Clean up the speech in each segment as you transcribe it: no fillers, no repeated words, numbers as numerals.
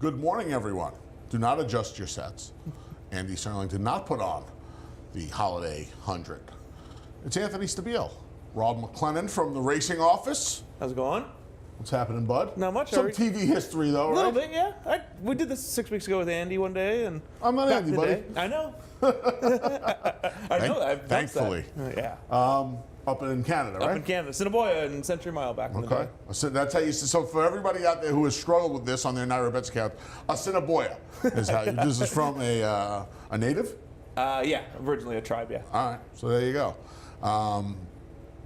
Good morning, everyone. Do not adjust your sets. Andy Serling did not put on the Holiday 100. It's Anthony Stabile. Rob McLennan from the racing office. How's it going? What's happening, bud? Not much. Some TV history, though, A little right? bit, yeah. We did this 6 weeks ago with Andy one day, and I'm not back Andy, in the buddy. day. I know. I know. I've noticed Thankfully. that. Yeah. Up in Canada, right? Up in Canada, Assiniboia and Century Mile back in the Okay. day. So that's how you. So for everybody out there who has struggled with this on their Naira Bets account, Assiniboia is how you. This is from a native. Yeah, originally a tribe. Yeah. All right. So there you go.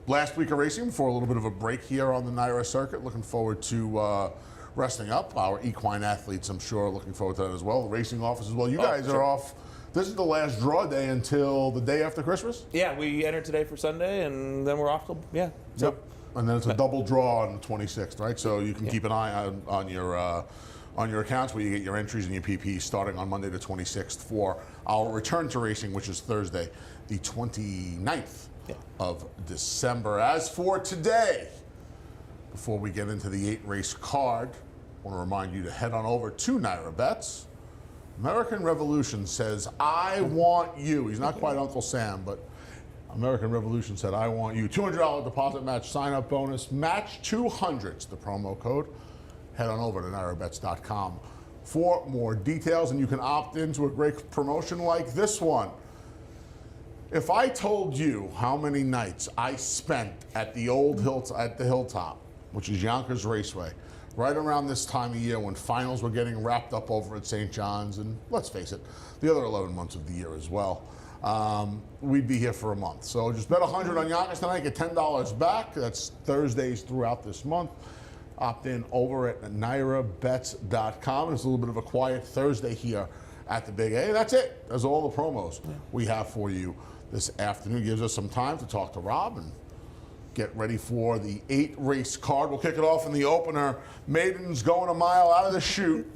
Last week of racing before a little bit of a break here on the Naira circuit. Looking forward to resting up our equine athletes. I'm sure looking forward to that as well. The racing office as well. You guys are off. This is the last draw day until the day after Christmas. Yeah, we entered today for Sunday, and then we're off till So, Yep. And then it's a double draw on the 26th, right? So you can keep an eye on your accounts where you get your entries and your PPs starting on Monday the 26th for our return to racing, which is Thursday, the 29th of December. As for today, before we get into the 8-race card, I want to remind you to head on over to Naira Bets. American Revolution says, I want you. He's not quite Uncle Sam, but American Revolution said, I want you. $200 deposit match sign-up bonus. Match 200's the promo code. Head on over to nairabets.com for more details, and you can opt into a great promotion like this one. If I told you how many nights I spent at the old Hilltop, which is Yonkers Raceway, right around this time of year when finals were getting wrapped up over at St. John's, and let's face it, the other 11 months of the year as well, we'd be here for a month. So just bet 100 on Yonkers tonight, get $10 back. That's Thursdays throughout this month. Opt in over at nairabets.com. It's a little bit of a quiet Thursday here at the Big A. That's it. That's all the promos we have for you this afternoon. Gives us some time to talk to Rob and get ready for the 8-race card. We'll kick it off in the opener. Maidens going a mile out of the chute.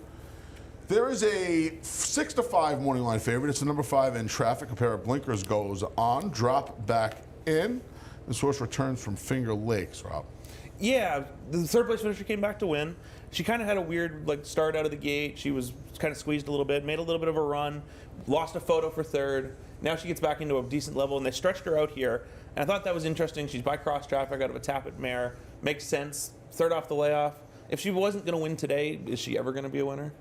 There is a 6-5 morning line favorite. It's the number 5 in Traffic. A pair of blinkers goes on, drop back in. This horse returns from Finger Lakes, Rob. Yeah, the third place finisher came back to win. She kind of had a weird start out of the gate. She was kind of squeezed a little bit, made a little bit of a run, lost a photo for third. Now she gets back into a decent level, and they stretched her out here. And I thought that was interesting. She's by cross traffic out of a Tappet mare. Makes sense. Third off the layoff. If she wasn't going to win today, is she ever going to be a winner?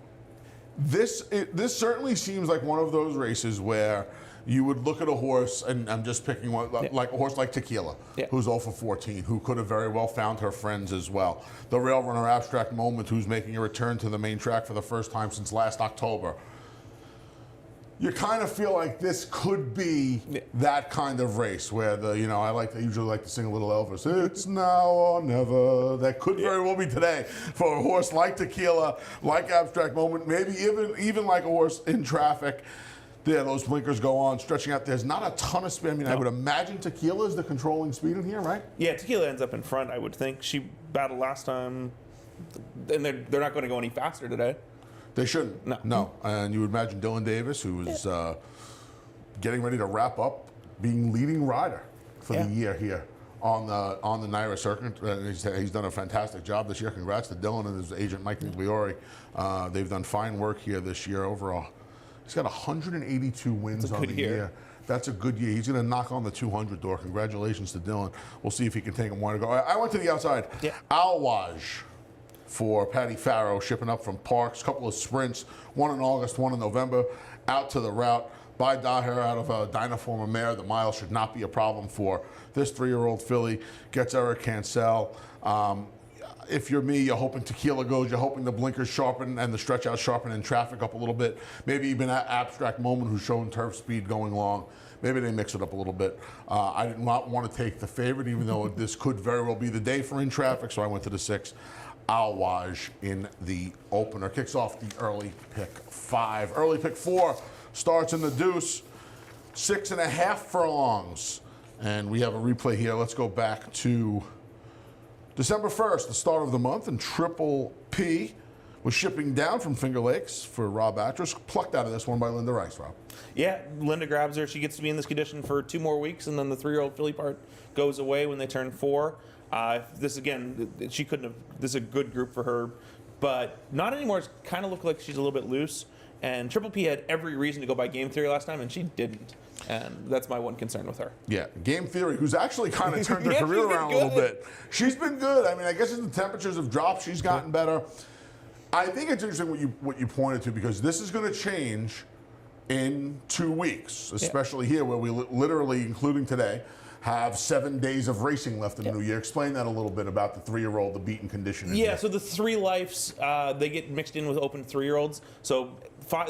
This certainly seems like one of those races where you would look at a horse, and I'm just picking one, like a horse like Tequila, who's 0 for 14, who could have very well found her friends as well. The Rail Runner Abstract Moment, who's making a return to the main track for the first time since last October. You kind of feel like this could be that kind of race where I usually like to sing a little Elvis. It's now or never. That could very well be today for a horse like Tequila, like Abstract Moment, maybe even like a horse in Traffic. There, those blinkers go on, stretching out. There's not a ton of speed. I mean, I would imagine Tequila is the controlling speed in here, right? Yeah, Tequila ends up in front, I would think. She battled last time, and they're not going to go any faster today. They shouldn't. No. And you would imagine Dylan Davis, who is getting ready to wrap up, being leading rider for the year here on the Naira circuit. He's done a fantastic job this year. Congrats to Dylan and his agent Mike Migliori. They've done fine work here this year overall. He's got 182 wins on the year. That's a good year. He's going to knock on the 200 door. Congratulations to Dylan. We'll see if he can take him one to go. I went to the outside. Alwaj for Patty Farrow, shipping up from Parks. Couple of sprints, one in August, one in November. Out to the route by Daher out of Dynaforma mare. The mile should not be a problem for this 3-year-old filly. Gets Eric Cancel. If you're me, you're hoping Tequila goes, you're hoping the blinkers sharpen and the stretch out sharpen and Traffic up a little bit. Maybe even that Abstract Moment who's showing turf speed going long. Maybe they mix it up a little bit. I did not want to take the favorite, even though this could very well be the day for In Traffic, so I went to the 6. Alwaj in the opener. Kicks off the early pick 5. Early pick 4 starts in the deuce. 6.5 furlongs. And we have a replay here. Let's go back to December 1st, the start of the month, and Triple P was shipping down from Finger Lakes for Rob Atras. Plucked out of this one by Linda Rice, Rob. Yeah, Linda grabs her. She gets to be in this condition for 2 more weeks, and then the 3-year-old filly part goes away when they turn 4. This, again, she couldn't have. This is a good group for her. but not anymore. It's kind of looked like she's a little bit loose. And Triple P had every reason to go by Game Theory last time, and she didn't. And that's my one concern with her. Yeah, Game Theory, who's actually kind of turned her Yeah, career she's been around a little good. bit. She's been good. I mean, I guess as the temperatures have dropped, she's gotten better. I think it's interesting what you pointed to, because this is going to change in 2 weeks, especially here where we literally, including today, have 7 days of racing left in the new year. Explain that a little bit about the 3-year-old, the beaten condition. Yeah, so the 3 lifes, they get mixed in with open 3-year-olds. So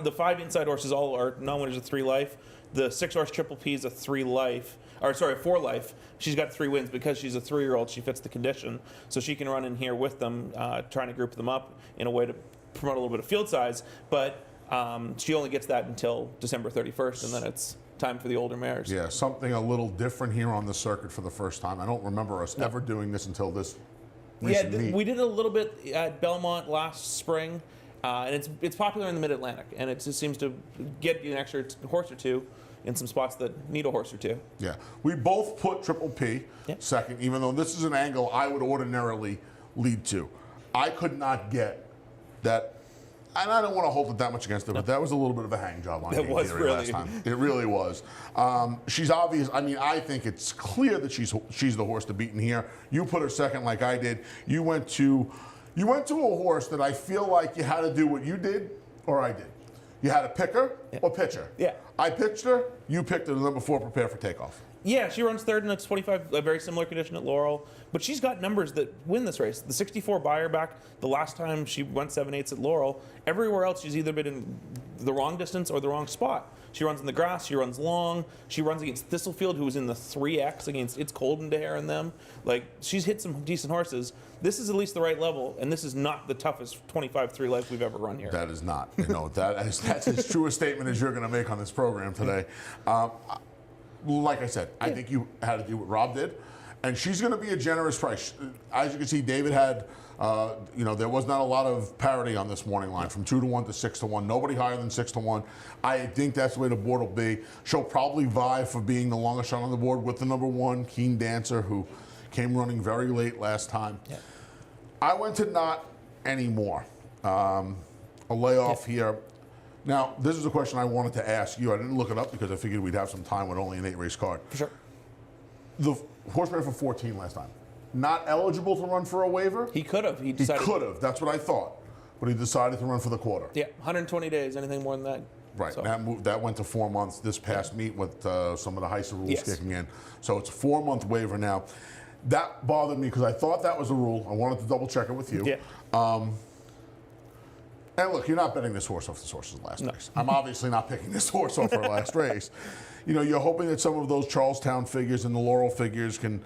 the 5 inside horses all are known as a 3 life. The 6-horse Triple P is a 3 life, or sorry, 4 life. She's got 3 wins because she's a 3-year-old. She fits the condition, so she can run in here with them, trying to group them up in a way to promote a little bit of field size. But she only gets that until December 31st, and then it's time for the older mares. Yeah, something a little different here on the circuit for the first time. I don't remember us ever doing this until this recent meet. We did it a little bit at Belmont last spring, and it's popular in the Mid-Atlantic, and it just seems to get you an extra horse or two in some spots that need a horse or two. Yeah, we both put Triple P second, even though this is an angle I would ordinarily lead to. I could not get that, and I don't want to hold it that much against her, but that was a little bit of a hang job on It Game was Theory really. last time. It really was. She's obvious. I mean, I think it's clear that she's the horse to beat in here. You put her second like I did. You went to a horse that I feel like you had to do what you did or I did. You had to pick her or pitch her. Yeah. I pitched her. You picked her the number 4, prepare for takeoff. Yeah, she runs third in the 25, a very similar condition at Laurel, but she's got numbers that win this race. The 64 buyer back the last time she went 7/8 at Laurel. Everywhere else, she's either been in the wrong distance or the wrong spot. She runs in the grass, she runs long, she runs against Thistlefield, who was in the 3X against It's Coldendare and them. Like, she's hit some decent horses. This is at least the right level, and this is not the toughest 25-3 life we've ever run here. That is not. You know, that's as true a statement as you're going to make on this program today. Like I said, I think you had to do what Rob did, and she's going to be a generous price. As you can see, David had, there was not a lot of parity on this morning line, from 2-1 to 6-1. Nobody higher than 6-1. I think that's the way the board will be. She'll probably vie for being the longest shot on the board with the number 1, Keen Dancer, who came running very late last time. Yeah. I went to not anymore. A layoff here. Now, this is a question I wanted to ask you. I didn't look it up because I figured we'd have some time with only an 8-race card. For sure. The horse ran for 14 last time. Not eligible to run for a waiver? He could have. He decided. He could have. That's what I thought. But he decided to run for the quarter. Yeah, 120 days. Anything more than that? Right. So. That went to 4 months this past meet with some of the HISA rules kicking in. So it's a 4-month waiver now. That bothered me because I thought that was a rule. I wanted to double check it with you. Yeah. And look, you're not betting this horse off this horse's last race. I'm obviously not picking this horse off her last race. You know, you're hoping that some of those Charlestown figures and the Laurel figures can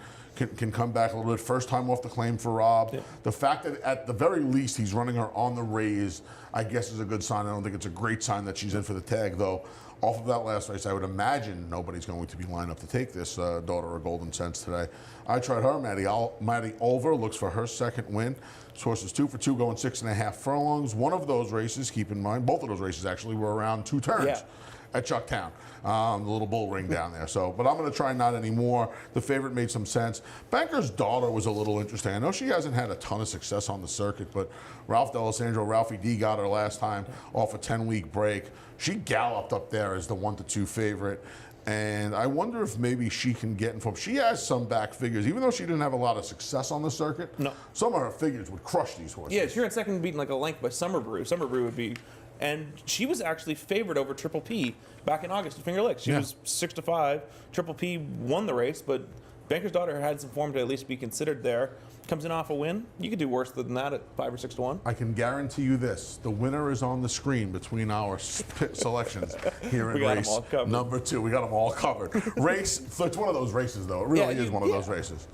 come back a little bit. First time off the claim for Rob. Yeah. The fact that at the very least he's running her on the raise, I guess, is a good sign. I don't think it's a great sign that she's in for the tag, though. Off of that last race, I would imagine nobody's going to be lined up to take this Daughter of Golden Sense today. I tried her. Maddie Ulver looks for her second win. This horse is 2 for 2, going 6.5 furlongs. One of those races, keep in mind, both of those races actually were around 2 turns at Chucktown, the little bull ring down there. So, but I'm going to try not anymore. The favorite made some sense. Banker's Daughter was a little interesting. I know she hasn't had a ton of success on the circuit, but Ralph D'Alessandro, Ralphie D, got her last time off a 10-week break. She galloped up there as the 1-2 favorite. And I wonder if maybe she can get in form. She has some back figures, even though she didn't have a lot of success on the circuit. No. Some of her figures would crush these horses. Yeah, if you're in second beaten like a length by Summer Brew would be, and she was actually favored over Triple P back in August at Finger Lakes. She was 6-5. Triple P won the race, but Banker's Daughter had some form to at least be considered there. Comes in off a win. You could do worse than that at 5 or 6-1. I can guarantee you this: the winner is on the screen between our selections here in race number 2. We got them all covered. Race, it's one of those races, though. It really is one of those races,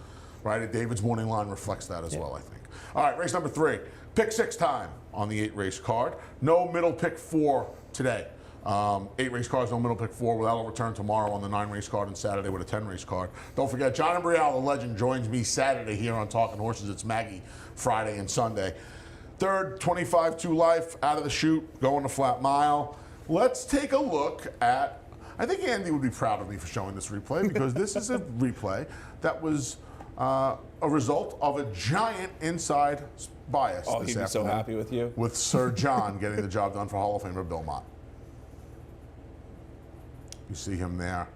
right? David's morning line reflects that as well, I think. All right, race number 3. Pick 6 time on the 8-race card. No middle pick 4 today. 8-race cards, no middle pick 4. That'll return tomorrow on the 9-race card and Saturday with a 10-race card. Don't forget, John Imbrial, the legend, joins me Saturday here on Talking Horses. It's Maggie Friday and Sunday. Third, 25-2 life, out of the chute, going to flat mile. Let's take a look at, I think Andy would be proud of me for showing this replay, because this is a replay that was a result of a giant inside bias Oh, this he'd be so afternoon happy with you. with Sir John getting the job done for Hall of Famer Bill Mott. You see him there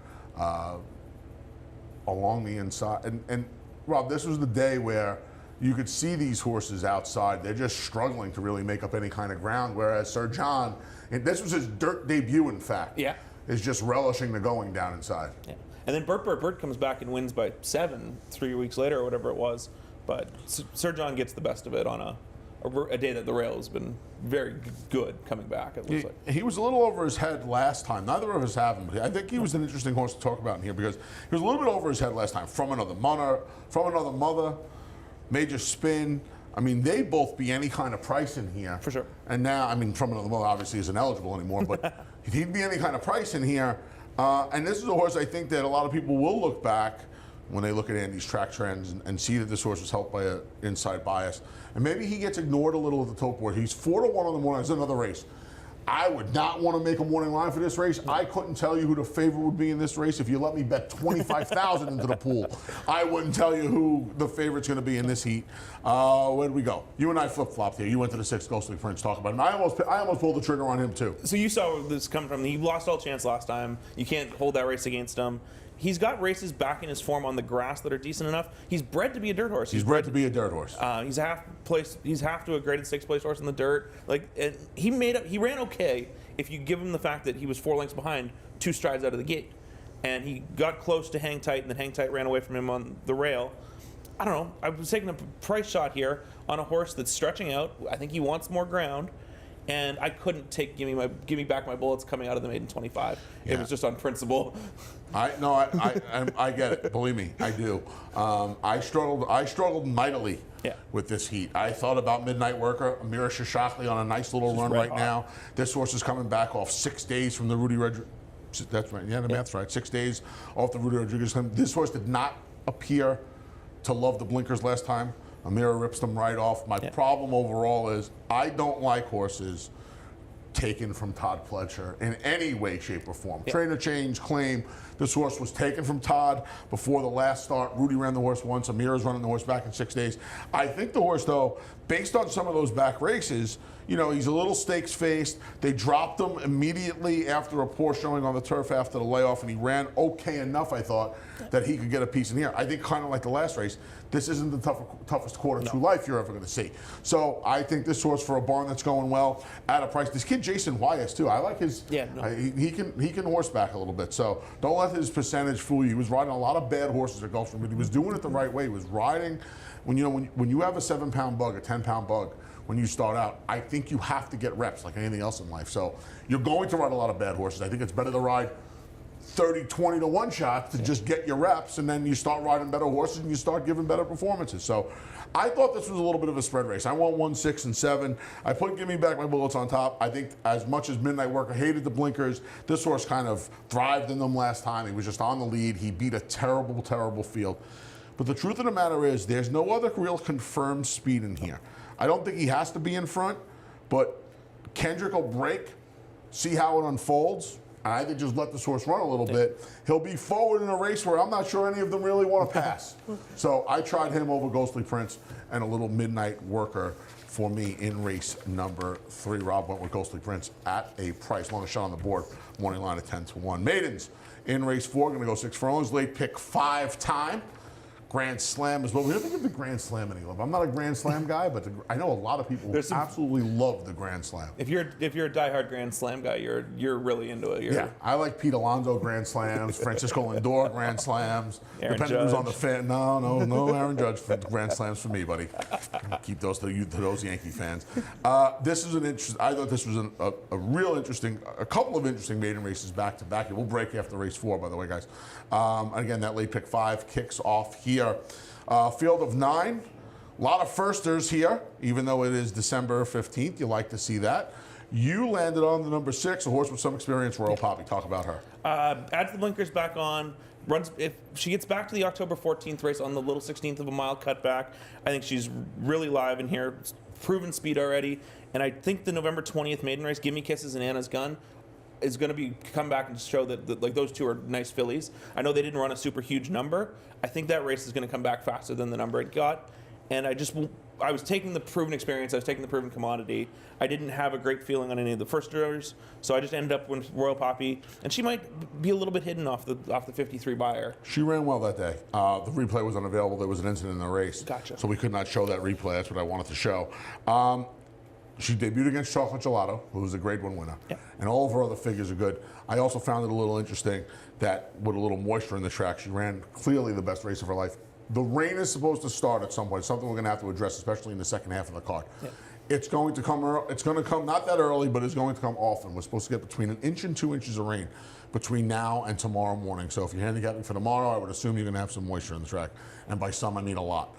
along the inside. And Rob, this was the day where you could see these horses outside. They're just struggling to really make up any kind of ground, whereas Sir John, and this was his dirt debut, in fact, Yeah. is just relishing the going down inside. Yeah. And then Burt comes back and wins by 7 3 weeks later or whatever it was. But Sir John gets the best of it on a day that the rail has been very good coming back, it looks like. He was a little over his head last time. Neither of us have him, but I think he was an interesting horse to talk about in here because he was a little bit over his head last time. From Another Mother, Major Spin. I mean, they both be any kind of price in here. For sure. And now, I mean, From Another Mother obviously isn't eligible anymore, but he'd be any kind of price in here. And this is a horse I think that a lot of people will look back when they look at Andy's track trends and see that this horse was helped by an inside bias. And maybe he gets ignored a little at the tote board. He's 4-1 on the morning. It's another race. I would not want to make a morning line for this race. I couldn't tell you who the favorite would be in this race. If you let me bet $25,000 into the pool, I wouldn't tell you who the favorite's going to be in this heat. Where did we go? You and I flip-flopped here. You went to the 6th Ghostly Prince. Talk about him. I almost pulled the trigger on him, too. So you saw where this come from. He lost all chance last time. You can't hold that race against him. He's got races back in his form on the grass that are decent enough. He's bred to be a dirt horse. He's bred to be a dirt horse. He's half to a graded 6th place horse in the dirt. Like, and he ran okay if you give him the fact that he was 4 lengths behind 2 strides out of the gate, and he got close to Hang Tight, and then Hang Tight ran away from him on the rail. I don't know. I was taking a price shot here on a horse that's stretching out. I think he wants more ground. And I couldn't give me back my bullets coming out of the maiden 25. Yeah. It was just on principle. I get it. Believe me, I do. I struggled mightily with this heat. I thought about Midnight Worker, Amira Shashakli on a nice little run right now. This horse is coming back off 6 days from the Rudy Rodriguez. That's right. Yeah, the math's right. 6 days off the Rudy Rodriguez. This horse did not appear to love the blinkers last time. Amira rips them right off. My problem overall is I don't like horses taken from Todd Pletcher in any way, shape, or form. Trainer change, claim. This horse was taken from Todd before the last start. Rudy ran the horse once. Amira's running the horse back in 6 days. I think the horse, though, based on some of those back races, you know, he's a little stakes-faced. They dropped him immediately after a poor showing on the turf after the layoff, and he ran okay enough, I thought, that he could get a piece in here. I think kind of like the last race, this isn't the toughest quarter to life you're ever going to see. So I think this horse for a barn that's going well at a price. This kid Jason Wyas too. I like his. Yeah, he can horseback a little bit. So don't let his percentage fool you. He was riding a lot of bad horses at Gulfstream, but he was doing it the right way. He was riding when you have a 7-pound bug, a 10-pound bug. When you start out, I think you have to get reps like anything else in life. So you're going to ride a lot of bad horses. I think it's better to ride 30, 20 to 1 shots to just get your reps, and then you start riding better horses and you start giving better performances. So I thought this was a little bit of a spread race. I won 1, 6, and 7. I put Give Me Back My Bullets on top. I think as much as Midnight Worker hated the blinkers, this horse kind of thrived in them last time. He was just on the lead. He beat a terrible, terrible field. But the truth of the matter is there's no other real confirmed speed in here. I don't think he has to be in front, but Kendrick will break, see how it unfolds, and I think just let this horse run a little bit. He'll be forward in a race where I'm not sure any of them really want to pass. So I tried him over Ghostly Prince and a little Midnight Worker for me in race number 3. Rob went with Ghostly Prince at a price. Longest shot on the board, morning line at 10-1. Maidens in race 4, going to go 6 furlongs. Late pick 5 time. Grand Slam as well. We don't give the Grand Slam any love. I'm not a Grand Slam guy, but I know a lot of people absolutely love the Grand Slam. If you're a diehard Grand Slam guy, you're really into it. Yeah, I like Pete Alonso Grand Slams, Francisco Lindor Grand Slams. Aaron Depending who's Judge. on the fan. No Aaron Judge for Grand Slams for me, buddy. Keep those to those Yankee fans. This is an interesting. I thought this was a real interesting, a couple of interesting maiden races back to back. We'll break after race 4, by the way, guys. Again, that late pick 5 kicks off here. Field of 9. A lot of firsters here, even though it is December 15th. You like to see that. You landed on the number 6, a horse with some experience, Royal Poppy. Talk about her. Adds the blinkers back on. Runs if she gets back to the October 14th race on the little 16th of a mile cutback. I think she's really live in here. Proven speed already, and I think the November 20th maiden race, Gimme Kisses and Anna's Gun, is going to come back and show that like those two are nice fillies. I know they didn't run a super huge number. I think that race is going to come back faster than the number it got. and I was taking the proven experience. I was taking the proven commodity. I didn't have a great feeling on any of the first drivers, so I just ended up with Royal Poppy, and she might be a little bit hidden off the 53 buyer. She ran well that day. The replay was unavailable. There was an incident in the race. Gotcha. So we could not show that replay. That's what I wanted to show. She debuted against Chocolate Gelato, who was a Grade 1 winner. Yeah. And all of her other figures are good. I also found it a little interesting that with a little moisture in the track, she ran clearly the best race of her life. The rain is supposed to start at some point, something we're going to have to address, especially in the second half of the card. Yeah. It's going to come not that early, but it's going to come often. We're supposed to get between 1 inch and 2 inches of rain between now and tomorrow morning. So if you're handicapping for tomorrow, I would assume you're going to have some moisture in the track. And by some, I mean a lot.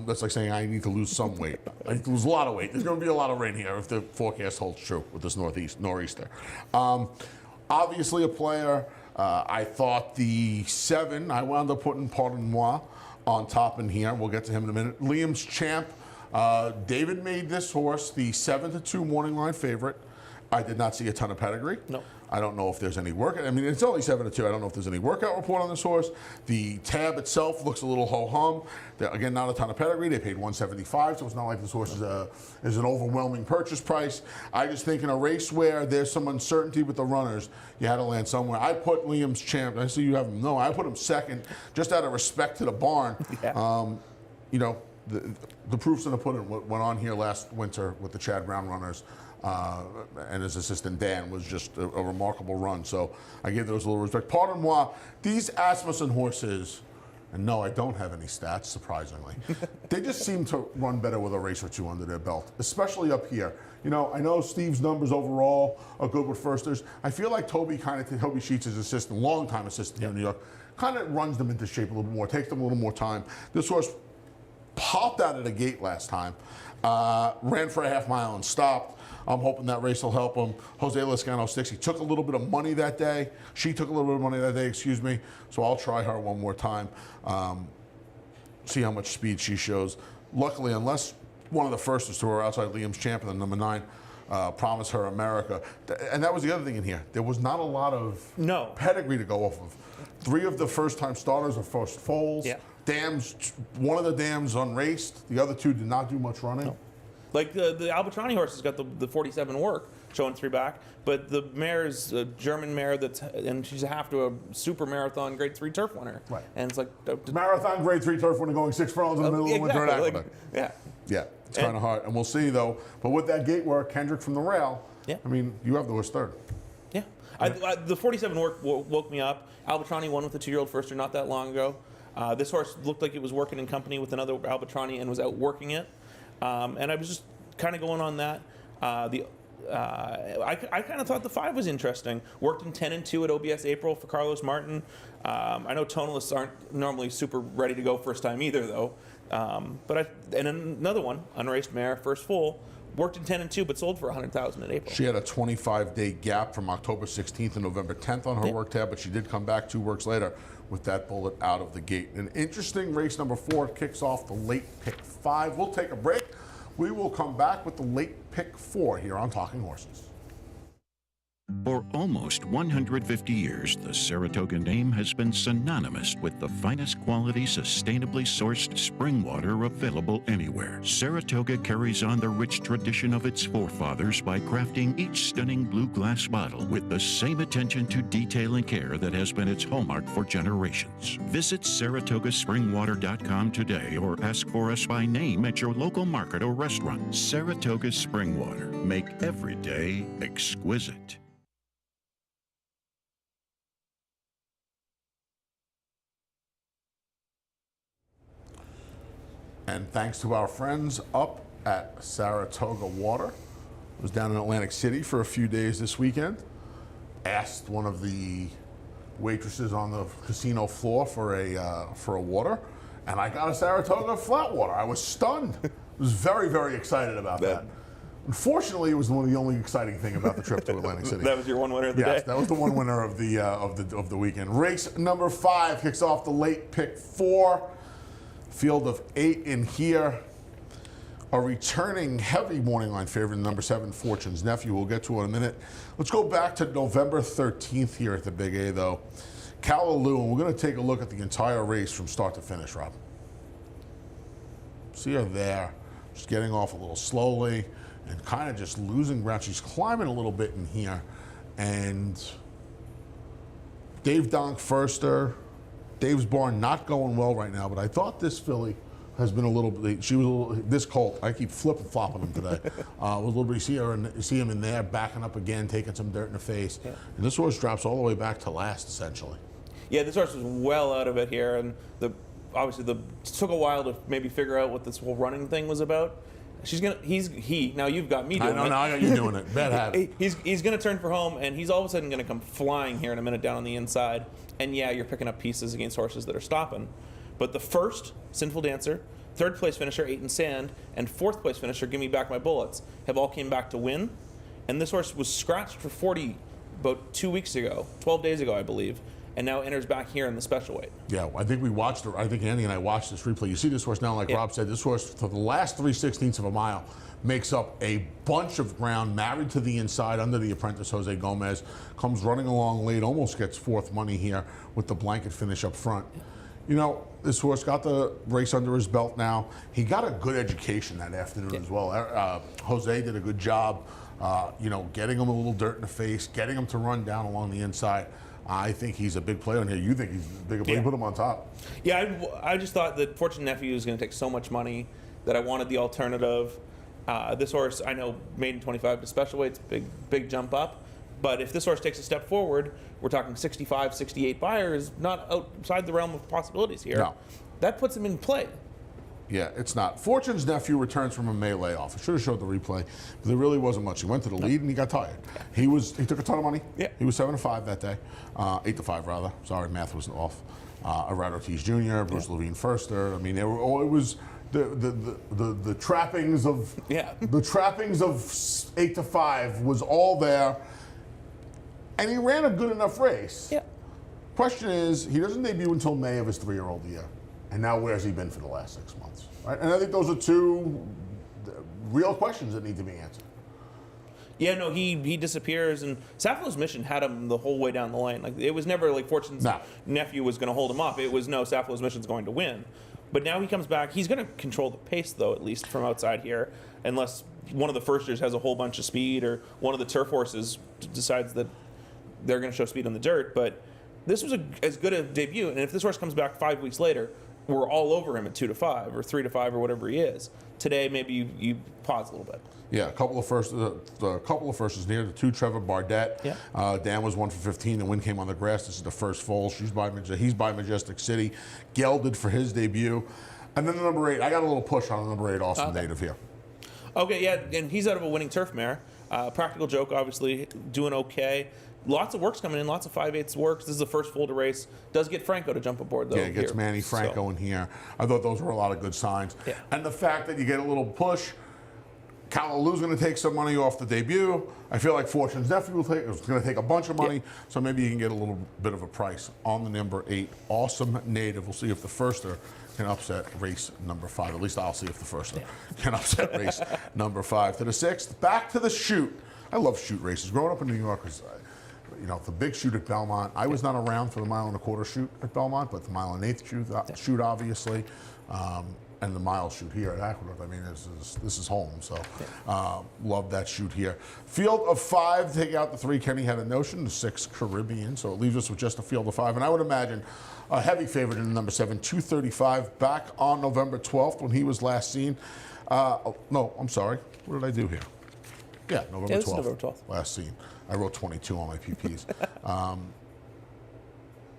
That's like saying I need to lose some weight. I need to lose a lot of weight. There's going to be a lot of rain here if the forecast holds true with this nor'easter. Obviously a player. I thought the 7, I wound up putting Pardon Moi on top in here. We'll get to him in a minute. Liam's Champ. David made this horse the 7-2 morning line favorite. I did not see a ton of pedigree. No. I don't know if there's any workout. I mean, it's only 7-2. I don't know if there's any workout report on this horse. The tab itself looks a little ho-hum. Again, not a ton of pedigree. They paid $175, so it's not like this horse is an overwhelming purchase price. I just think in a race where there's some uncertainty with the runners, you had to land somewhere. I put Liam's Champ. I see you have him. No, I put him second, just out of respect to the barn. Yeah. You know, the proof's in the pudding. What went on here last winter with the Chad Brown runners and his assistant Dan was just a remarkable run. So I gave those a little respect. Pardon moi, these Asmussen horses, and no, I don't have any stats, surprisingly. They just seem to run better with a race or two under their belt, especially up here. You know, I know Steve's numbers overall are good with firsters. I feel like Toby Sheets' his assistant, longtime assistant here in New York, kind of runs them into shape a little bit more, takes them a little more time. This horse popped out of the gate last time, ran for a half mile and stopped. I'm hoping that race will help him. Jose Lezcano sticks. He took a little bit of money that day. She took a little bit of money that day, excuse me. So I'll try her one more time, see how much speed she shows. Luckily, unless one of the first is to her outside Liam's Champ and then number 9, Promise Her America. And that was the other thing in here. There was not a lot of pedigree to go off of. 3 of the first-time starters are first foals. Yeah. Dams, one of the dams unraced. The other 2 did not do much running. No. Like the Albatrani horse has got the 47 work showing 3 back, but the mare is a German mare and she's half to a super marathon grade 3 turf winner. Right. And it's like marathon grade 3 turf winner going 6 furlongs in the middle of the winter at Aqueduct. Yeah. Yeah, it's kind of hard, and we'll see though. But with that gate work, Kendrick from the rail. Yeah. I mean, you have the horse third. Yeah. The 47 work woke me up. Albatrani won with a 2-year-old firster not that long ago. This horse looked like it was working in company with another Albatrani and was out working it. And I was just kind of going on that. I kind of thought the 5 was interesting. Worked in 10-2 at OBS April for Carlos Martin. I know tonalists aren't normally super ready to go first time either, though. And another one, unraced mare, first full, worked in 10-2, but sold for $100,000 in April. She had a 25-day gap from October 16th and November 10th on her work tab, but she did come back 2 works later with that bullet out of the gate. An interesting race number 4 kicks off the late pick 5. We'll take a break. We will come back with the late pick 4 here on Talking Horses. For almost 150 years, the Saratoga name has been synonymous with the finest quality, sustainably sourced spring water available anywhere. Saratoga carries on the rich tradition of its forefathers by crafting each stunning blue glass bottle with the same attention to detail and care that has been its hallmark for generations. Visit SaratogaSpringwater.com today or ask for us by name at your local market or restaurant. Saratoga Spring Water. Make every day exquisite. And thanks to our friends up at Saratoga Water. I was down in Atlantic City for a few days this weekend. Asked one of the waitresses on the casino floor for a water, and I got a Saratoga flat water. I was stunned. I was very, very excited about that. Unfortunately, it was one of the only exciting thing about the trip to Atlantic City. That was your one winner of the day? Yes, that was the one winner of the weekend. Race number 5 kicks off the late pick 4. Field of 8 in here. A returning heavy morning line favorite, number 7, Fortune's Nephew. We'll get to it in a minute. Let's go back to November 13th here at the Big A, though. Callaloo, and we're going to take a look at the entire race from start to finish, Rob. See her there, just getting off a little slowly and kind of just losing ground. She's climbing a little bit in here. And Dave Donk firster. Dave's barn not going well right now, but I thought this filly has been a little bit, she was a little, this colt, I keep flopping him today, was a little bit, you see him in there, backing up again, taking some dirt in the face. Yeah. And this horse drops all the way back to last, essentially. Yeah, this horse was well out of it here, and obviously it took a while to maybe figure out what this whole running thing was about. Now you've got me doing it. Now I got you doing it. Bad habit. He's going to turn for home, and he's all of a sudden going to come flying here in a minute down on the inside. And yeah, you're picking up pieces against horses that are stopping. But the first, Sinful Dancer, third place finisher, Eight and Sand, and fourth place finisher, Give Me Back My Bullets, have all came back to win. And this horse was scratched for 40 about 2 weeks ago, 12 days ago, I believe, and now enters back here in the special weight. Yeah, I think I think Andy and I watched this replay. You see this horse now, like Rob said, this horse for the last 3/16 of a mile makes up a bunch of ground, married to the inside under the apprentice Jose Gomez, comes running along late, almost gets fourth money here with the blanket finish up front. You know, this horse got the race under his belt now. He got a good education that afternoon as well. Jose did a good job, getting him a little dirt in the face, getting him to run down along the inside. I think he's a big player in here. You think he's a bigger player? Put him on top. Yeah, I just thought that Fortune Nephew was going to take so much money that I wanted the alternative. This horse, I know, maiden 25 to special weights, big jump up. But if this horse takes a step forward, we're talking 65, 68 buyers, not outside the realm of possibilities here. No. That puts him in play. Yeah, it's not. Fortune's Nephew returns from a melee off. I should have showed the replay, but there really wasn't much. He went to the lead and he got tired. He took a ton of money. Yeah. He was 7-5 that day, 8-5 rather. Sorry, math was off. Irad Ortiz Jr., Bruce Levine Firster. I mean, it was the trappings of the trappings of 8-5 was all there, and he ran a good enough race. Yeah. Question is, he doesn't debut until May of his 3-year-old year. And now where's he been for the last 6 months? Right? And I think those are two real questions that need to be answered. Yeah, no, he disappears, and Saffo's Mission had him the whole way down the lane. Like, it was never like Fortune's Nephew was going to hold him up. It was, no, Saffo's Mission's going to win. But now he comes back. He's going to control the pace, though, at least from outside here, unless one of the firsters has a whole bunch of speed or one of the turf horses decides that they're going to show speed on the dirt. But this was as good a debut, and if this horse comes back 5 weeks later, we're all over him at 2-5 or 3-5 or whatever he is. Today, maybe you pause a little bit. Yeah, a couple of firsts near the 2, Trevor Bardet. Yeah. Dan was 1 for 15. The win came on the grass. This is the first foal. He's by Majestic City. Gelded for his debut. And then the number 8. I got a little push on the number 8, Awesome Native here. Okay, yeah, and he's out of a winning turf mare. Practical Joke, obviously, doing okay. Lots of works coming in, lots of 5/8 works. This is the first full to race. Does get Franco to jump aboard, though. Yeah, it gets Manny Franco in here. I thought those were a lot of good signs. Yeah. And the fact that you get a little push, Calalu's going to take some money off the debut. I feel like Fortune's Nephew is going to take a bunch of money, so maybe you can get a little bit of a price on the number 8, Awesome Native. We'll see if the firster can upset race number 5. At least I'll see if the firster can upset race number 5. To the 6th, back to the chute. I love chute races. Growing up in New York, the big chute at Belmont. I was not around for the 1.25 chute at Belmont, but the 1.125 chute obviously, and the mile chute here at Aqueduct. I mean, this is home. So, love that chute here. Field of 5, take out the 3. Kenny had a notion. The 6, Caribbean. So it leaves us with just a field of 5. And I would imagine a heavy favorite in the number 7, 235, back on November 12th when he was last seen. No, I'm sorry. What did I do here? Yeah, November 12th. Last seen. I wrote 22 on my PPs.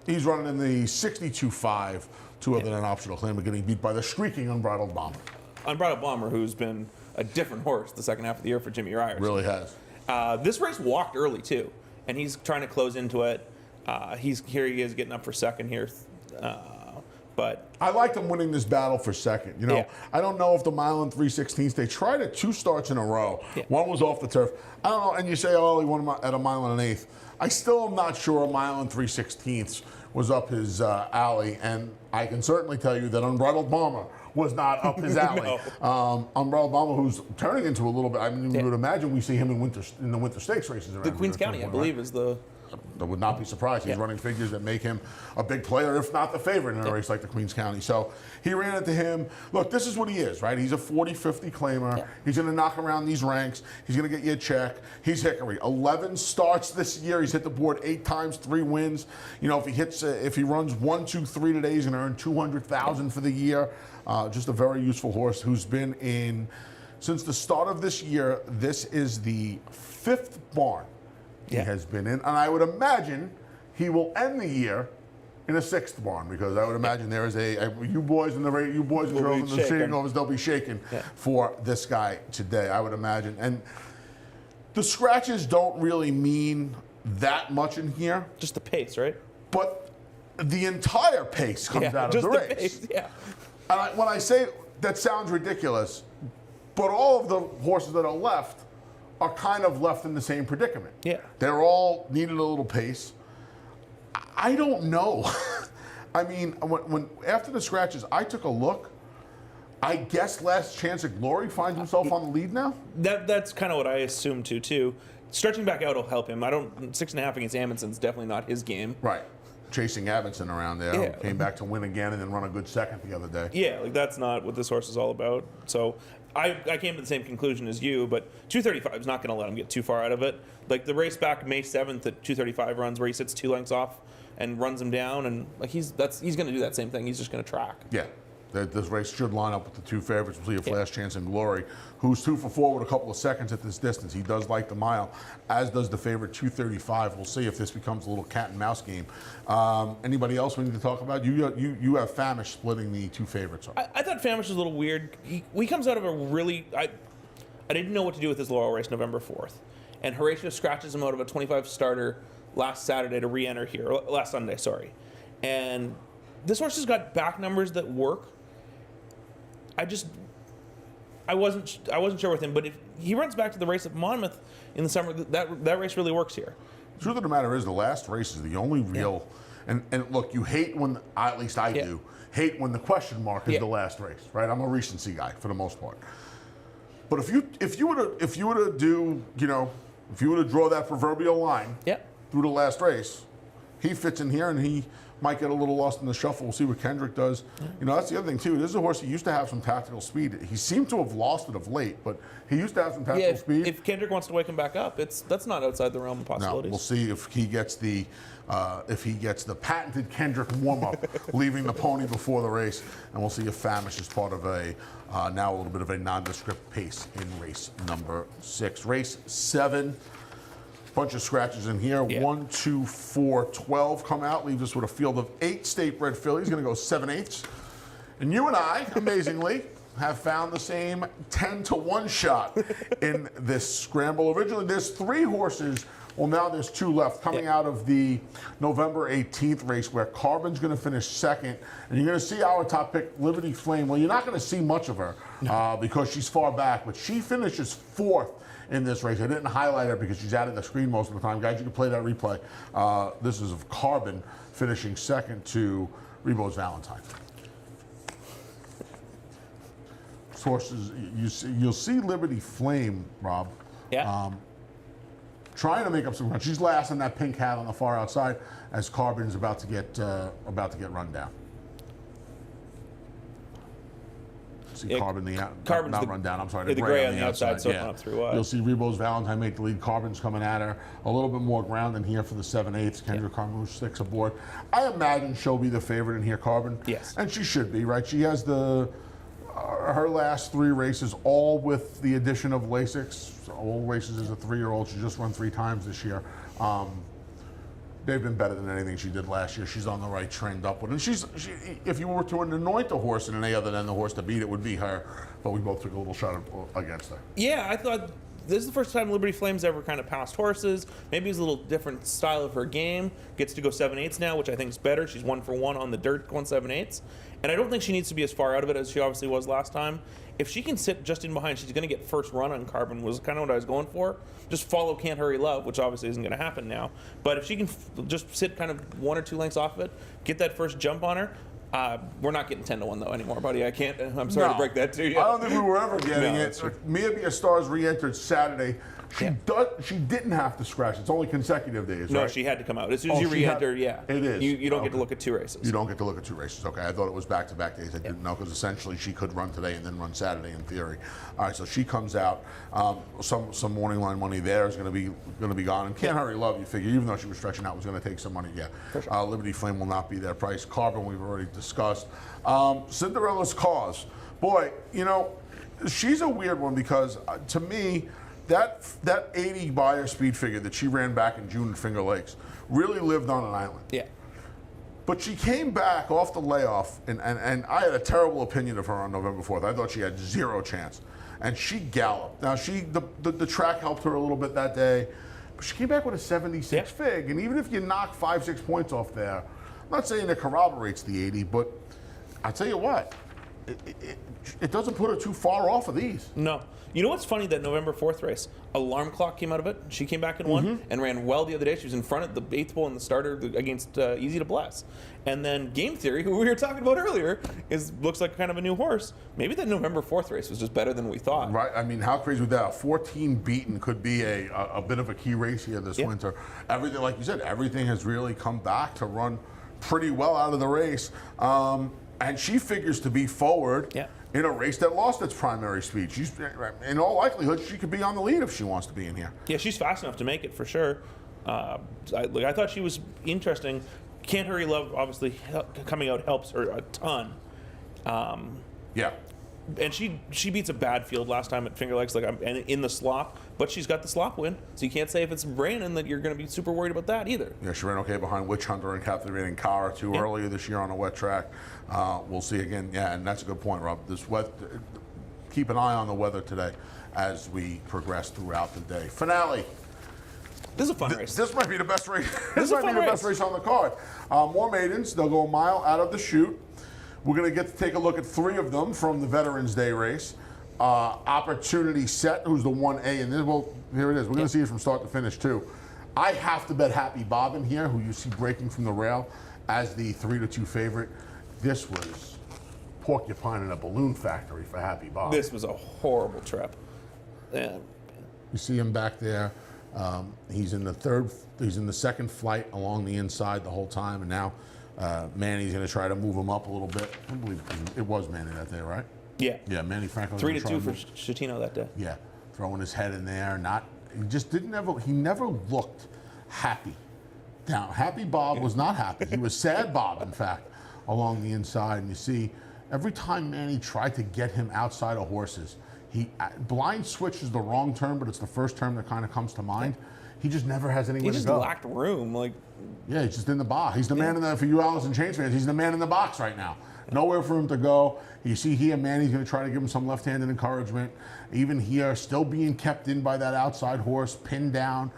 He's running in the 62.5, 2 other than optional claim, but getting beat by the shrieking Unbridled Bomber. Unbridled Bomber, who's been a different horse the second half of the year for Jimmy Ryerson. Really has. This race walked early, too, and he's trying to close into it. He is getting up for second here. But I liked him winning this battle for second. I don't know if the 1 3/16, they tried it 2 starts in a row. Yeah. One was off the turf. I don't know, and you say, he won at a 1 1/8. I still am not sure a 1 3/16 was up his alley, and I can certainly tell you that Unbridled Bomber was not up his alley. No. Unbridled Bomber, who's turning into a little bit, I mean, we would imagine we see him in the Winter Stakes races around the Queens County, I believe, is the I would not be surprised. He's running figures that make him a big player, if not the favorite in a race like the Queens County. So he ran into him. Look, this is what he is, right? He's a 40-50 claimer. He's going to knock around these ranks. He's going to get you a check. He's Hickory. 11 starts this year. He's hit the board 8 times, 3 wins. You know, if he runs 1, 2, 3 today, he's going to earn $200,000 for the year. Just a very useful horse who's been in, since the start of this year, this is the 5th barn he has been in. And I would imagine he will end the year in a 6th barn, because I would imagine there is you boys and girls in the seating overs, they'll be shaking for this guy today, I would imagine. And the scratches don't really mean that much in here. Just the pace, right? But the entire pace comes out of the race. Pace, And when I say that sounds ridiculous, but all of the horses that are left are kind of left in the same predicament. Yeah. They're all needed a little pace. I don't know. I mean, when after the scratches, I took a look. I guess Last Chance of Glory finds himself on the lead now. That's kind of what I assumed too. Stretching back out will help him. 6.5 against Amundsen's definitely not his game. Right. Chasing Amundsen around there. Yeah. Came back to win again and then run a good second the other day. Yeah, like that's not what this horse is all about. So I came to the same conclusion as you, but 235 is not going to let him get too far out of it. Like the race back May 7th at 235 runs where he sits 2 lengths off and runs him down, and like he's going to do that same thing. He's just going to track. Yeah. This race should line up with the 2 favorites. We'll see if Last Chance and Glory, who's 2 for 4 with a couple of seconds at this distance. He does like the mile, as does the favorite 235. We'll see if this becomes a little cat and mouse game. Anybody else we need to talk about? You have Famish splitting the 2 favorites. I thought Famish was a little weird. He comes out of a really I didn't know what to do with his Laurel race November 4th, and Horatio scratches him out of a 25 starter last Saturday to re-enter here, last Sunday, sorry. And this horse has got back numbers that work. I wasn't sure with him, but if he runs back to the race at Monmouth in the summer, that race really works here. The truth of the matter is, the last race is the only real. And look, you hate when, at least I do, hate when the question mark is the last race, right? I'm a recency guy for the most part. But if you were to do, if you were to draw that proverbial line through the last race, he fits in here and he might get a little lost in the shuffle. We'll see what Kendrick does. That's the other thing, too. This is a horse that used to have some tactical speed. He seemed to have lost it of late, but he used to have some tactical speed. If Kendrick wants to wake him back up, that's not outside the realm of possibilities. Now, we'll see if he gets the patented Kendrick warm-up, leaving the pony before the race, and we'll see if Famish is part of now a little bit of a nondescript pace in race number 6. Race 7. Bunch of scratches in here. 1, 2, 4, 12 come out. Leaves us with a field of 8 state-bred fillies. Going to go 7/8. And you and I, amazingly, have found the same 10-to-1 shot in this scramble. Originally, there's 3 horses. Well, now there's 2 left coming out of the November 18th race, where Carbon's going to finish 2nd. And you're going to see our top pick, Liberty Flame. Well, you're not going to see much of her because she's far back, but she finishes 4th in this race. I didn't highlight her because she's out of the screen most of the time. Guys, you can play that replay. This is of Carbon finishing 2nd to Rebo's Valentine. Sources, you'll see Liberty Flame, Rob. Trying to make up some ground. She's last in that pink hat on the far outside as Carbon is about to get run down. See Carbon not run down. I'm sorry, the gray on the outside, so not through wide. You'll see Rebo's Valentine make the lead. Carbon's coming at her. A little bit more ground in here for the 7/8. Kendra Carmouche 6 aboard. I imagine she'll be the favorite in here, Carbon. Yes. And she should be, right? She has her last 3 races, all with the addition of Lasix. So all races as a 3-year-old. She just run 3 times this year. They've been better than anything she did last year. She's on the right trend upward. And if you were to anoint a horse in any other than the horse to beat, it would be her. But we both took a little shot against her. Yeah, I thought this is the first time Liberty Flame's ever kind of passed horses. Maybe it's a little different style of her game. Gets to go 7/8 now, which I think is better. She's 1 for 1 on the dirt going 7/8. And I don't think she needs to be as far out of it as she obviously was last time. If she can sit just in behind, she's going to get first run on Carbon, was kind of what I was going for. Just follow Can't Hurry Love, which obviously isn't going to happen now. But if she can just sit kind of 1 or 2 lengths off of it, get that first jump on her, We're not getting 10-1 though anymore, buddy. I can't. I'm sorry to No. break that to you. I don't think we were ever getting No, it. that's true. Mia Bia Stars re-entered Saturday. She didn't have to scratch. It's only consecutive days, No, right? she had to come out as soon as Oh, you she had- re-enter. Yeah, it is. You don't get to Okay. look at 2 races. You don't get to look at 2 races. Okay, I thought it was back-to-back days. I didn't know because essentially she could run today and then run Saturday in theory. All right, so she comes out. Some morning line money there is going to be gone. And Can't Hurry Love, you figure, even though she was stretching out, was going to take some money. Yeah, Liberty Flame will not be there. Price Carbon we've already discussed. Cinderella's Cause, boy, she's a weird one because to me. That 80 buyer speed figure that she ran back in June at Finger Lakes really lived on an island. Yeah. But she came back off the layoff, and I had a terrible opinion of her on November 4th. I thought she had 0 chance. And she galloped. Now, the track helped her a little bit that day, but she came back with a 76 fig. And even if you knock 5-6 points off there, I'm not saying it corroborates the 80, but I'll tell you what, it doesn't put her too far off of these. No. You know what's funny? That November 4th race, Alarm Clock came out of it. She came back and won and ran well the other day. She was in front of the 8th pole in the starter against Easy to Bless. And then Game Theory, who we were talking about earlier, looks like kind of a new horse. Maybe that November 4th race was just better than we thought. Right. I mean, how crazy would that? 14 beaten could be a bit of a key race here this winter. Everything, like you said, everything has really come back to run pretty well out of the race. And she figures to be forward in a race that lost its primary speed. She's, in all likelihood, she could be on the lead if she wants to be in here. Yeah, she's fast enough to make it for sure. I thought she was interesting. Can't Hurry Love, obviously, coming out helps her a ton. Yeah. And she beats a bad field last time at Finger Lakes, and in the slop, but she's got the slop win, so you can't say if it's raining that you're going to be super worried about that either. Yeah, she ran okay behind Witch Hunter and Captivating Cara too earlier this year on a wet track. We'll see again. Yeah, and that's a good point, Rob. Keep an eye on the weather today as we progress throughout the day. Finale. This is a fun race. This might be the best race. This is a might be fun the race. best race on the card. More maidens. They'll go a mile out of the chute. We're going to get to take a look at 3 of them from the Veterans Day race. Opportunity Set, who's the 1A, and then, well, here it is. We're going to see it from start to finish, too. I have to bet Happy Bob in here, who you see breaking from the rail as the 3-2 favorite. This was porcupine in a balloon factory for Happy Bob. This was a horrible trip. Yeah. You see him back there. He's in the second flight along the inside the whole time, and now Manny's going to try to move him up a little bit. I believe it was Manny that day, right? Yeah. Yeah, Manny Franklin. 3-2 for Schettino that day. Yeah, throwing his head in there. He never looked happy. Now, Happy Bob was not happy. He was sad Bob, in fact, along the inside. And you see, every time Manny tried to get him outside of horses, blind switch is the wrong term, but it's the first term that kind of comes to mind. He just never has anywhere He to just go. lacked room. Yeah, he's just in the box. He's the man for you Alice in Chains fans, he's the man in the box right now. Nowhere for him to go. You see here, Manny's going to try to give him some left-handed encouragement. Even here, still being kept in by that outside horse, pinned down.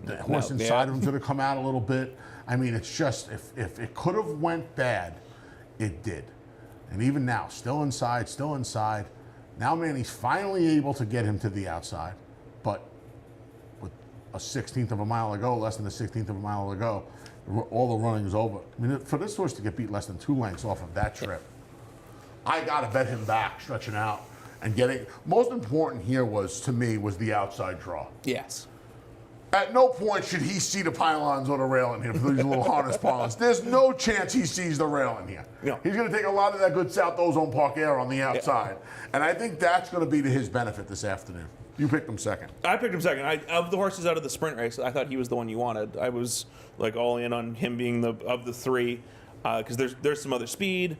The horse inside of him's going to come out a little bit. I mean, it's just, if it could have went bad, it did. And even now, still inside. Now Manny's finally able to get him to the outside. But with a 16th of a mile to go, less than a 16th of a mile to go, all the running is over. I mean, for this horse to get beat less than 2 lengths off of that trip, I got to bet him back, stretching out and getting. Most important here was the outside draw. Yes. At no point should he see the pylons or the rail in here for these little harness pylons. There's no chance he sees the rail in here. No. He's going to take a lot of that good South Ozone Park air on the outside. And I think that's going to be to his benefit this afternoon. You picked him second. I picked him second. Of the horses out of the sprint race, I thought he was the one you wanted. I was all in on him being of the 3 because there's some other speed.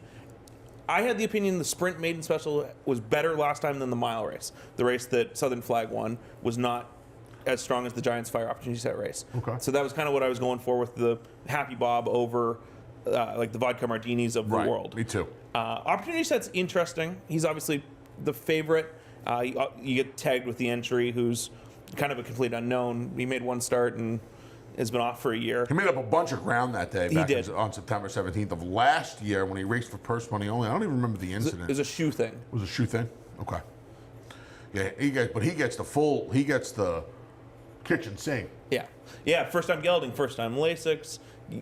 I had the opinion the sprint maiden special was better last time than the mile race. The race that Southern Flag won was not as strong as the Giants Fire Opportunity Set race. Okay. So that was kind of what I was going for with the Happy Bob over the Vodka Martinis of the world. Me too. Opportunity Set's interesting. He's obviously the favorite. You get tagged with the entry, who's kind of a complete unknown. He made 1 start and has been off for a year. He made up a bunch of ground that day on September 17th of last year when he raced for purse money only. I don't even remember the incident. It was a shoe thing. It was a shoe thing? Okay. Yeah, he gets the kitchen sink. Yeah. First time gelding, first time Lasix,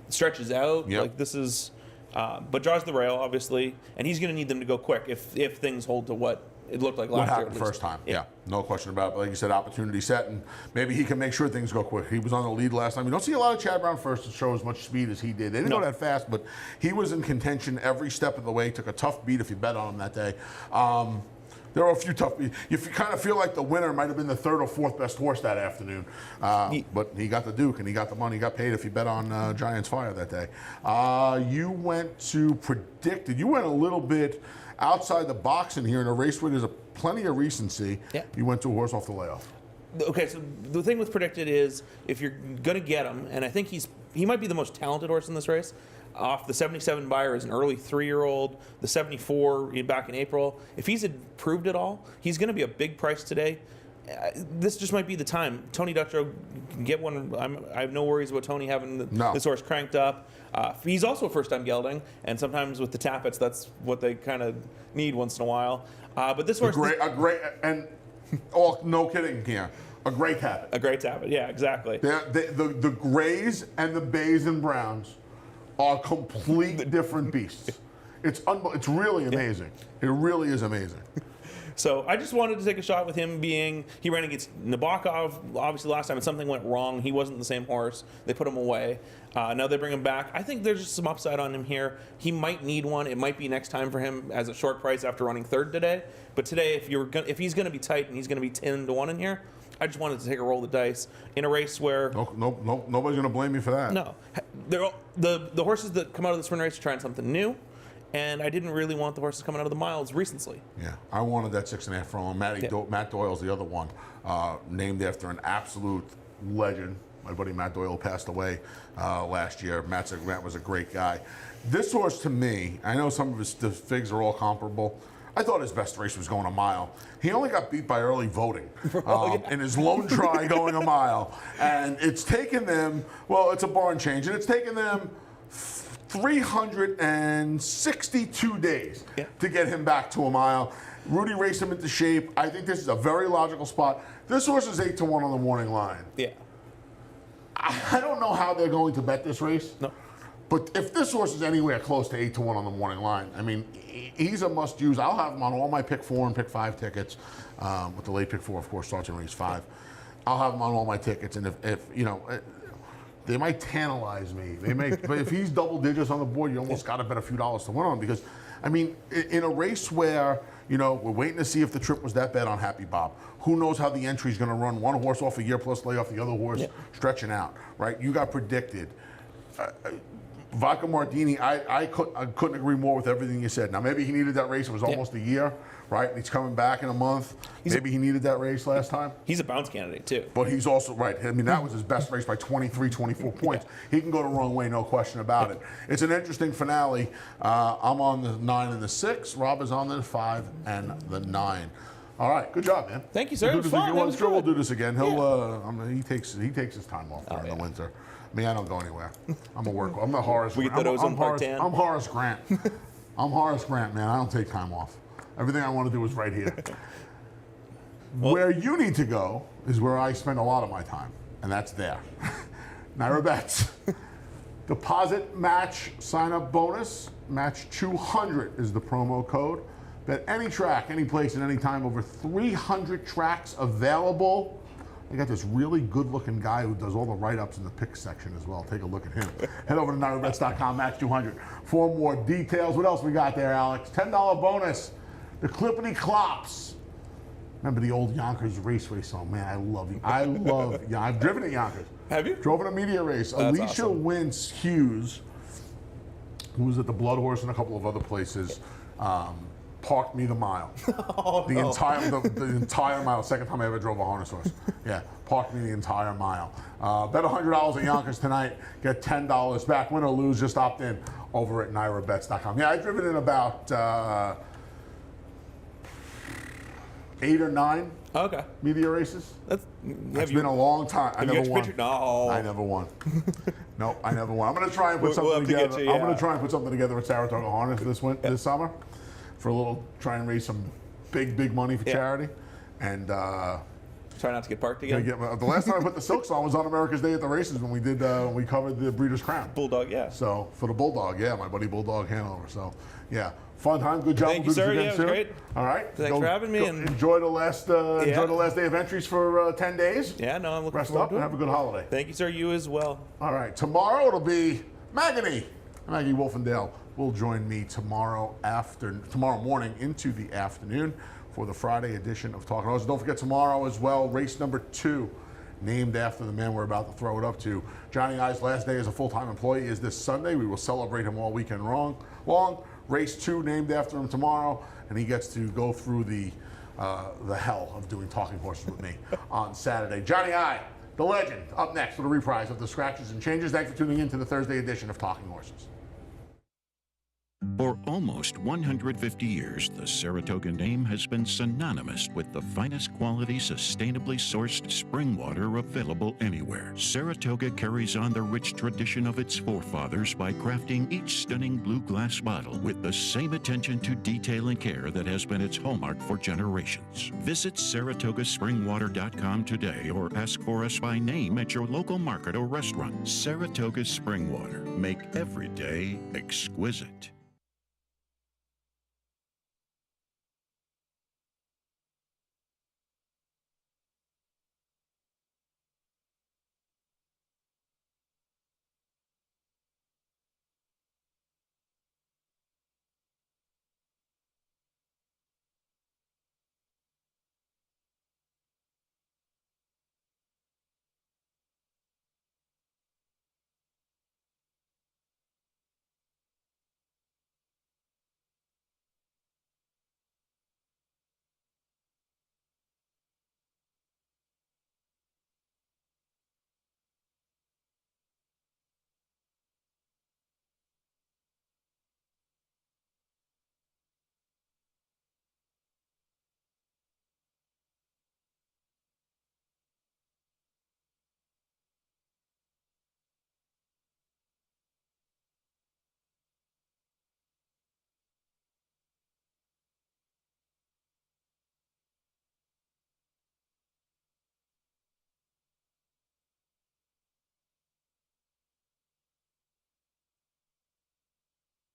stretches out. Yep. This is but draws the rail, obviously, and he's going to need them to go quick if things hold to what it looked like What last year. happened first time? Yeah, no question about it. But like you said, opportunity set, and maybe he can make sure things go quick. He was on the lead last time. You don't see a lot of Chad Brown first to show as much speed as he did. They didn't go that fast, but he was in contention every step of the way. Took a tough beat if you bet on him that day. There were a few tough beats. You kind of feel like the winner might have been the third or fourth best horse that afternoon. But he got the Duke, and he got the money. He got paid if you bet on Giants Fire that day. You went to Predicted. You went a little bit outside the box in here in a race where there's plenty of recency. Yeah. You went to a horse off the layoff. Okay, so the thing with Predicted is if you're going to get him, and I think he might be the most talented horse in this race. Off the 77 buyer is an early 3-year-old. The 74 back in April. If he's improved at all, he's going to be a big price today. This just might be the time. Tony Dutrow can get one. I have no worries about Tony having this horse cranked up. He's also a first-time gelding, and sometimes with the Tappets, that's what they kind of need once in a while. But this horse, no kidding here, a gray Tappet. A gray Tappet, yeah, exactly. The grays and the bays and browns are complete different beasts. It's really amazing. It really is amazing. So I just wanted to take a shot with him he ran against Nabokov, obviously last time, and something went wrong. He wasn't the same horse. They put him away. Now they bring him back. I think there's just some upside on him here. He might need one. It might be next time for him as a short price after running third today. But today, if he's going to be tight and he's going to be 10 to 1 in here, I just wanted to take a roll of the dice in a race where nobody's going to blame you for that. No, the horses that come out of the sprint race are trying something new. And I didn't really want the horses coming out of the miles recently. Yeah, I wanted that 6.5 furlong. Matt Doyle's the other one, named after an absolute legend. My buddy Matt Doyle passed away last year. Matt was a great guy. This horse, to me, I know some of the figs are all comparable. I thought his best race was going a mile. He only got beat by early voting in his lone try going a mile. And it's taken them, it's a barn change, and it's taken them 362 days to get him back to a mile. Rudy raced him into shape. I think this is a very logical spot. This horse is 8 to 1 on the morning line. Yeah. I don't know how they're going to bet this race. No. But if this horse is anywhere close to 8 to 1 on the morning line, I mean, he's a must use. I'll have him on all my pick 4 and pick 5 tickets. With the late pick 4, of course, starts in race 5. I'll have him on all my tickets. And if they might tantalize me. But if he's double digits on the board, you almost got to bet a few dollars to win on, because, I mean, in a race where, we're waiting to see if the trip was that bad on Happy Bob. Who knows how the entry's going to run? One horse off a year plus lay off the other horse stretching out, right? You got Predicted. Vodka Martini, I couldn't agree more with everything you said. Now, maybe he needed that race. It was almost a year, right? He's coming back in a month. Maybe he needed that race last time. He's a bounce candidate, too. But he's also, right, I mean, that was his best race by 23, 24 points. He can go the wrong way, no question about it. It's an interesting finale. I'm on the 9 and the 6. Rob is on the 5 and the 9. All right, good job, man. Thank you, sir. It was fun. I'm sure we'll do this again. He takes his time off during the winter. Me, I don't go anywhere. I'm a worker. I'm the Horace. We get that ozone part 10. I'm Horace Grant. I'm Horace Grant, man. I don't take time off. Everything I want to do is right here. Where you need to go is where I spend a lot of my time, and that's there. Naira Bets. Deposit match sign-up bonus. Match 200 is the promo code. Bet any track, any place, and any time. Over 300 tracks available. I got this really good-looking guy who does all the write-ups in the pick section as well. Take a look at him. Head over to NairaBets.com, match 200 for more details. What else we got there, Alex? $10 bonus. The Clippity Clops. Remember the old Yonkers Raceway song? Man, I love I've driven at Yonkers. Have you? Drove in a media race. That's Alicia awesome. Wintz Hughes, who was at the Blood Horse and a couple of other places, parked me the mile. The entire mile. Second time I ever drove a harness horse. Yeah, parked me the entire mile. Bet $100 at Yonkers tonight. Get $10 back. Win or lose, just opt in over at NairaBets.com. Yeah, I've driven in about 8 or 9 media races. It's been a long time. I never won. No. I never won. No, I never won. I'm going to try and put something together. I'm going to try and put something together with Saratoga Harness this summer for a little, try and raise some big money for charity. And Try not to get parked Gonna again. get the last time I put the silks on was on America's Day at the races when we did we covered the Breeders' Crown. Bulldog, yeah. So for the Bulldog, yeah, my buddy Bulldog Hanover. So yeah, fun time, good job. Thank We'll you, do this sir. again Yeah, it was soon. great. All right, Thanks for having me, and- enjoy the last enjoy the last day of entries for 10 days. Yeah, no, I'm looking Rest forward up to and it. have a good holiday. Thank you, sir. You as well. All right, tomorrow it'll be Maggie Wolfendale will join me tomorrow morning into the afternoon for the Friday edition of Talking Horses. Don't forget tomorrow as well, race number 2, named after the man we're about to throw it up to. Johnny I's last day as a full-time employee is this Sunday. We will celebrate him all weekend long. Race 2 named after him tomorrow, and he gets to go through the hell of doing Talking Horses with me on Saturday. Johnny I, the legend, up next with a reprise of the Scratches and Changes. Thanks for tuning in to the Thursday edition of Talking Horses. For almost 150 years, the Saratoga name has been synonymous with the finest quality, sustainably sourced spring water available anywhere. Saratoga carries on the rich tradition of its forefathers by crafting each stunning blue glass bottle with the same attention to detail and care that has been its hallmark for generations. Visit SaratogaSpringwater.com today or ask for us by name at your local market or restaurant. Saratoga Spring Water. Make every day exquisite.